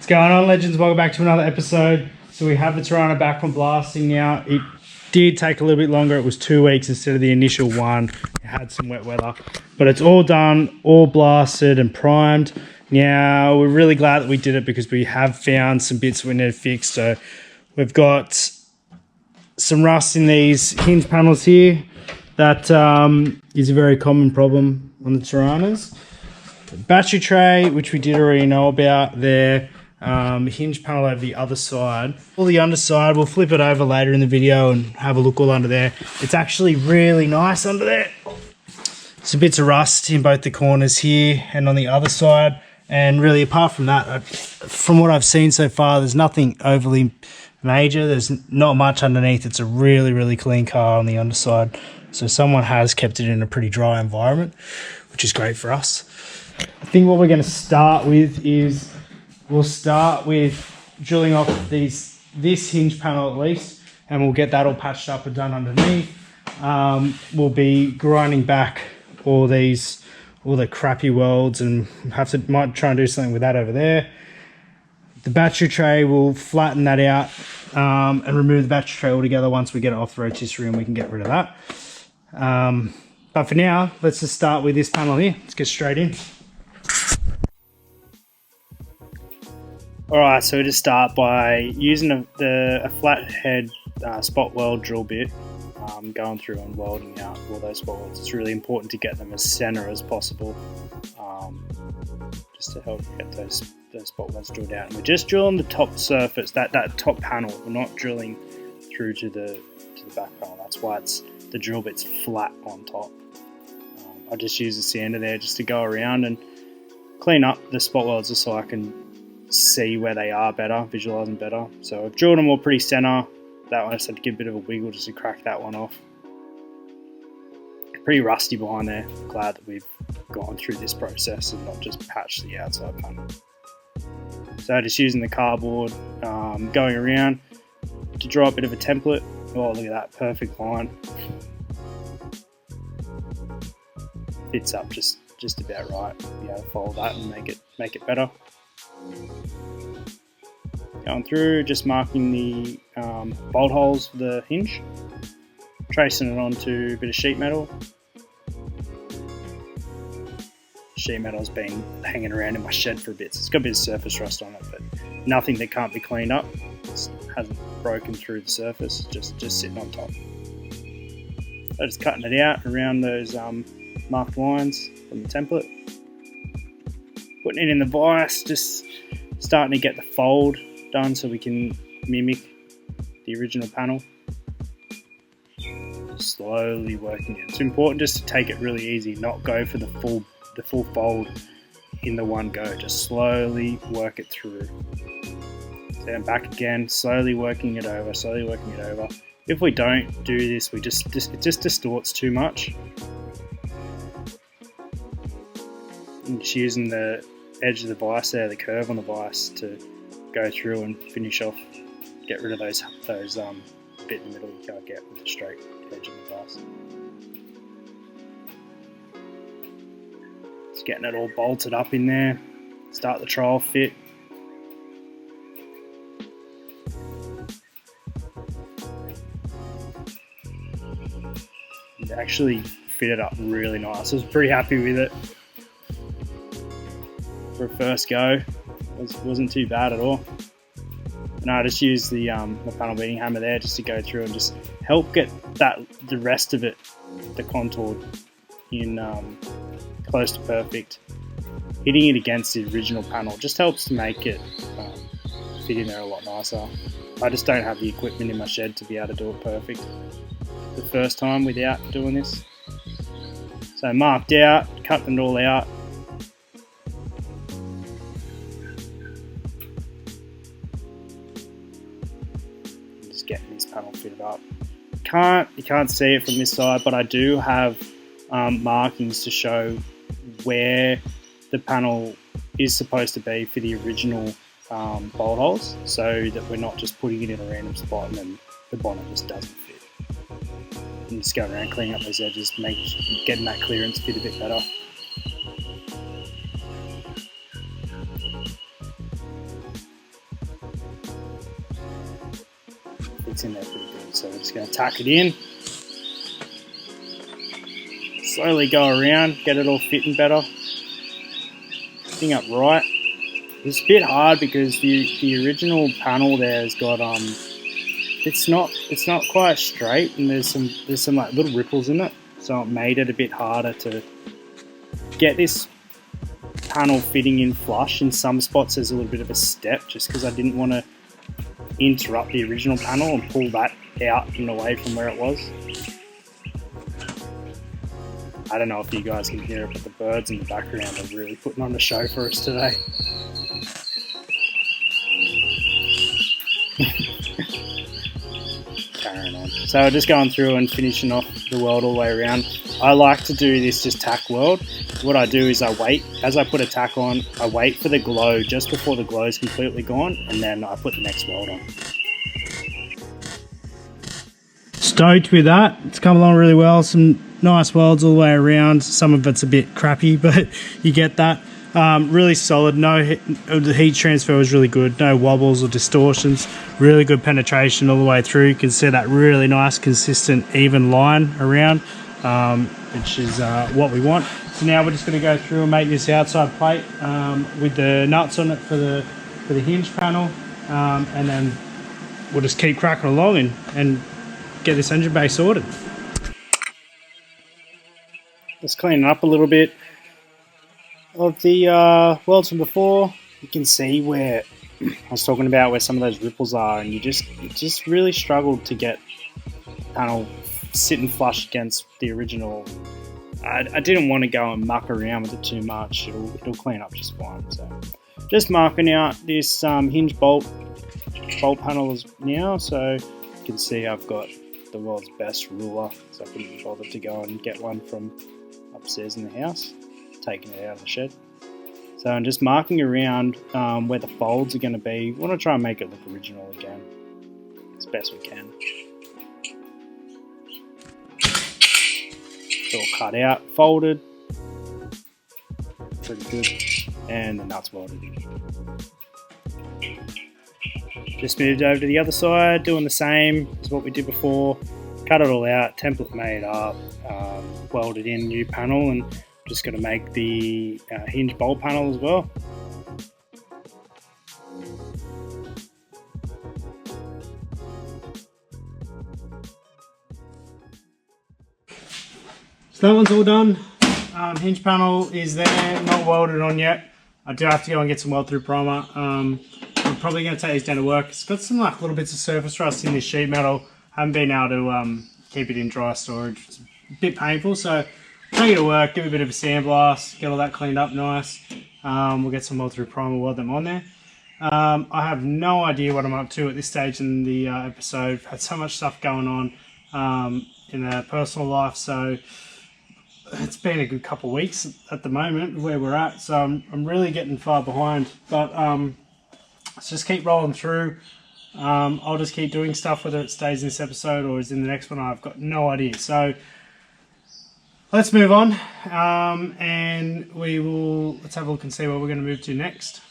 What's going on, legends? Welcome back to another episode. So we have the Torana back from blasting now. It did take a little bit longer. It was 2 weeks instead of the initial one. It had some wet weather, but it's all done, all blasted and primed. Now we're really glad that we did it because we have found some bits we need to fix. So we've got some rust in these hinge panels here. That is a very common problem on the Toranas. The battery tray, which we did already know about there. Hinge panel over the other side. All the underside, we'll flip it over later in the video and have a look all under there. It's actually really nice under there. Some bits of rust in both the corners here and on the other side. And really, apart from that, from what I've seen so far, there's nothing overly major. There's not much underneath. It's a really, really clean car on the underside. So someone has kept it in a pretty dry environment, which is great for us. I think what we're going to start with is we'll start with drilling off this hinge panel at least, and we'll get that all patched up and done underneath. We'll be grinding back all the crappy welds, and might try and do something with that over there. The battery tray, we'll flatten that out and remove the battery tray altogether once we get it off the rotisserie, and we can get rid of that. But for now, let's just start with this panel here. Let's get straight in. Alright, so we just start by using a flathead spot weld drill bit, going through and welding out all those spot welds. It's really important to get them as center as possible, just to help get those spot welds drilled out. And we're just drilling the top surface, that top panel. We're not drilling through to the back panel. That's why the drill bit's flat on top. I just use the sander there just to go around and clean up the spot welds just so I can see where they are better, visualize them better. So I've drilled them all pretty center. That one I just had to give a bit of a wiggle just to crack that one off. Pretty rusty behind there. Glad that we've gone through this process and not just patched the outside panel. So just using the cardboard, going around to draw a bit of a template. Oh, look at that, perfect line. Fits up just about right. Be able to follow that and make it better. Going through, just marking the bolt holes for the hinge, tracing it onto a bit of sheet metal. Sheet metal's been hanging around in my shed for a bit, so it's got a bit of surface rust on it, but nothing that can't be cleaned up. It hasn't broken through the surface, just sitting on top. So just cutting it out around those marked lines from the template. Putting it in the vise, just starting to get the fold done so we can mimic the original panel. Slowly working it. It's important just to take it really easy, not go for the full fold in the one go. Just slowly work it through. Then back again, slowly working it over, If we don't do this, it just distorts too much. I'm just using the edge of the vise there, the curve on the vise, to go through and finish off, get rid of those bit in the middle you can't get with the straight edge of the vise. Just getting it all bolted up in there, start the trial fit. It actually fitted up really nice. I was pretty happy with it. For a first go, wasn't too bad at all. And I just used the panel beating hammer there just to go through and just help get the rest of it, the contour, in close to perfect. Hitting it against the original panel just helps to make it fit in there a lot nicer. I just don't have the equipment in my shed to be able to do it perfect the first time without doing this. So marked out, cutting it all out. Getting this panel fitted up. You can't see it from this side, but I do have markings to show where the panel is supposed to be for the original bolt holes, so that we're not just putting it in a random spot and then the bonnet just doesn't fit. And just going around cleaning up those edges, getting that clearance fit a bit better. fits in there pretty good. So we're just going to tack it in. Slowly go around, get it all fitting better. Thing up right. It's a bit hard because the original panel there has got it's not quite straight, and there's some like little ripples in it, so it made it a bit harder to get this panel fitting in flush. In some spots there's a little bit of a step, just because I didn't want to interrupt the original panel and pull that out and away from where it was. I don't know if you guys can hear it, but the birds in the background are really putting on the show for us today. Carrying on. So just going through and finishing off the weld all the way around. I like to do this just tack weld. What I do is I wait, as I put a tack on, I wait for the glow just before the glow is completely gone, and then I put the next weld on. Stoked with that. It's come along really well. Some nice welds all the way around. Some of it's a bit crappy, but you get that. Really solid. The heat transfer was really good. No wobbles or distortions. Really good penetration all the way through. You can see that really nice, consistent, even line around, which is what we want. So now we're just going to go through and make this outside plate with the nuts on it for the hinge panel, and then we'll just keep cracking along and get this engine bay sorted. Let's clean it up a little bit. Of the welds from before, you can see where I was talking about where some of those ripples are, and it just really struggled to get panel sitting flush against the original. I didn't want to go and muck around with it too much. It'll clean up just fine. So just marking out this hinge bolt panel now, so you can see I've got the world's best ruler, so I couldn't bother to go and get one from upstairs in the house, taking it out of the shed. So I'm just marking around where the folds are going to be. We want to try and make it look original again as best we can. It's all cut out, folded, pretty good, and the nuts welded in. Just moved over to the other side, doing the same as what we did before. Cut it all out, template made up, welded in new panel, and just going to make the hinge bolt panel as well. So that one's all done. Hinge panel is there, not welded on yet. I do have to go and get some weld through primer. I'm probably going to take these down to work. It's got some like little bits of surface rust in this sheet metal. Haven't been able to keep it in dry storage. It's a bit painful, so take it to work, give it a bit of a sandblast, get all that cleaned up nice. We'll get some weld through primer, weld them on there. I have no idea what I'm up to at this stage in the episode. I've had so much stuff going on in our personal life, so it's been a good couple of weeks at the moment where we're at, so I'm really getting far behind, but let's just keep rolling through. I'll just keep doing stuff, whether it stays in this episode or is in the next one. I've got no idea. So let's move on, and let's have a look and see what we're going to move to next.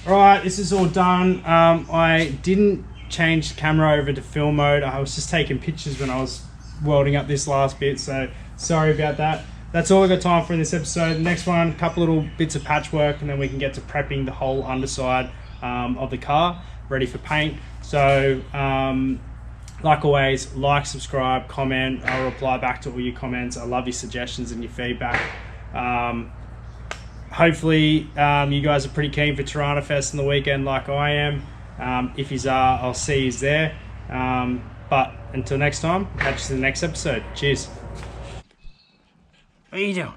Alright, this is all done. I didn't change the camera over to film mode. I was just taking pictures when I was welding up this last bit, so sorry about that. That's all I've got time for in this episode. The next one, a couple little bits of patchwork, and then we can get to prepping the whole underside of the car, ready for paint. So Like always, like, subscribe, comment. I'll reply back to all your comments. I love your suggestions and your feedback. Hopefully you guys are pretty keen for Torana Fest in the weekend like I am. If you are, I'll see you there. But until next time, catch you in the next episode. Cheers. What are you doing?